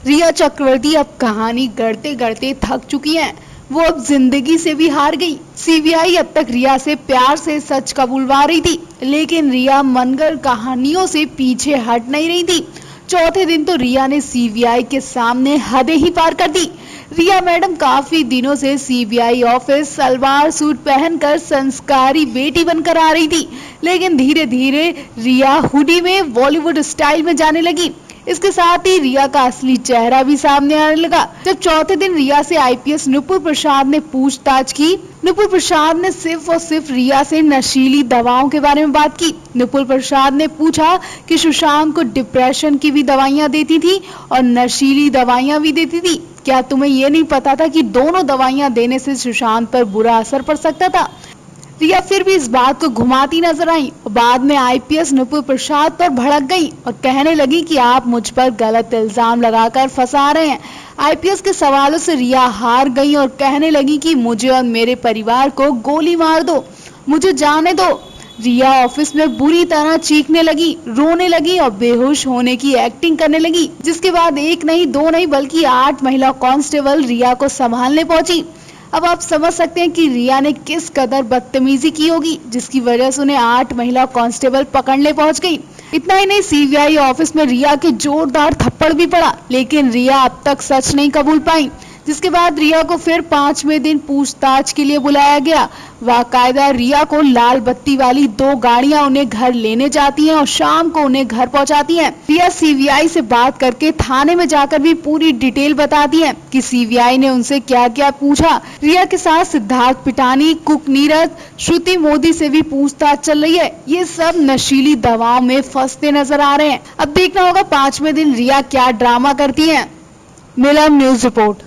रिया चक्रवर्ती अब कहानी गढ़ते गढ़ते थक चुकी हैं। वो अब जिंदगी से भी हार गई। सीबीआई अब तक रिया से प्यार से सच कबूलवा रही थी, लेकिन रिया मनगढ़ कहानियों से पीछे हट नहीं रही थी। चौथे दिन तो रिया ने सीबीआई के सामने हदें ही पार कर दी। रिया मैडम काफी दिनों से सीबीआई ऑफिस सलवार सूट पहनकर संस्कारी बेटी बनकर आ रही थी, लेकिन धीरे धीरे रिया हुडी में बॉलीवुड स्टाइल में जाने लगी। इसके साथ ही रिया का असली चेहरा भी सामने आने लगा। जब चौथे दिन रिया से आईपीएस नुपुर प्रसाद ने पूछताछ की, नुपुर प्रसाद ने सिर्फ और सिर्फ रिया से नशीली दवाओं के बारे में बात की। नुपुर प्रसाद ने पूछा कि सुशांत को डिप्रेशन की भी दवाइयां देती थी और नशीली दवाइयां भी देती थी। क्या तुम्हें ये नहीं पता था कि दोनों दवाइयां देने से सुशांत पर बुरा असर पड़ सकता था? रिया फिर भी इस बात को घुमाती नजर आई और बाद में आईपीएस नुपुर प्रसाद पर भड़क गई और कहने लगी कि आप मुझ पर गलत इल्जाम लगाकर फंसा रहे हैं। आईपीएस के सवालों से रिया हार गई और कहने लगी कि मुझे और मेरे परिवार को गोली मार दो, मुझे जाने दो। रिया ऑफिस में बुरी तरह चीखने लगी, रोने लगी और बेहोश होने की एक्टिंग करने लगी, जिसके बाद एक नहीं दो नहीं बल्कि 8 महिला कांस्टेबल रिया को संभालने पहुंची। अब आप समझ सकते हैं कि रिया ने किस कदर बदतमीजी की होगी, जिसकी वजह से उन्हें 8 महिला कांस्टेबल पकड़ने पहुंच गई। इतना ही नहीं, सीबीआई ऑफिस में रिया के जोरदार थप्पड़ भी पड़ा, लेकिन रिया अब तक सच नहीं कबूल पाई, जिसके बाद रिया को फिर 5वें दिन पूछताछ के लिए बुलाया गया। बाकायदा रिया को लाल बत्ती वाली 2 गाड़ियां उन्हें घर लेने जाती हैं और शाम को उन्हें घर पहुंचाती हैं। रिया सीबीआई से बात करके थाने में जाकर भी पूरी डिटेल बताती है कि सीबीआई ने उनसे क्या क्या पूछा। रिया के साथ सिद्धार्थ पिटानी, कुक नीरज, श्रुति मोदी से भी पूछताछ चल रही है। ये सब नशीली दवाओं में फंसते नजर आ रहे हैं। अब देखना होगा 5वें दिन रिया क्या ड्रामा करती है। नीलम न्यूज रिपोर्ट।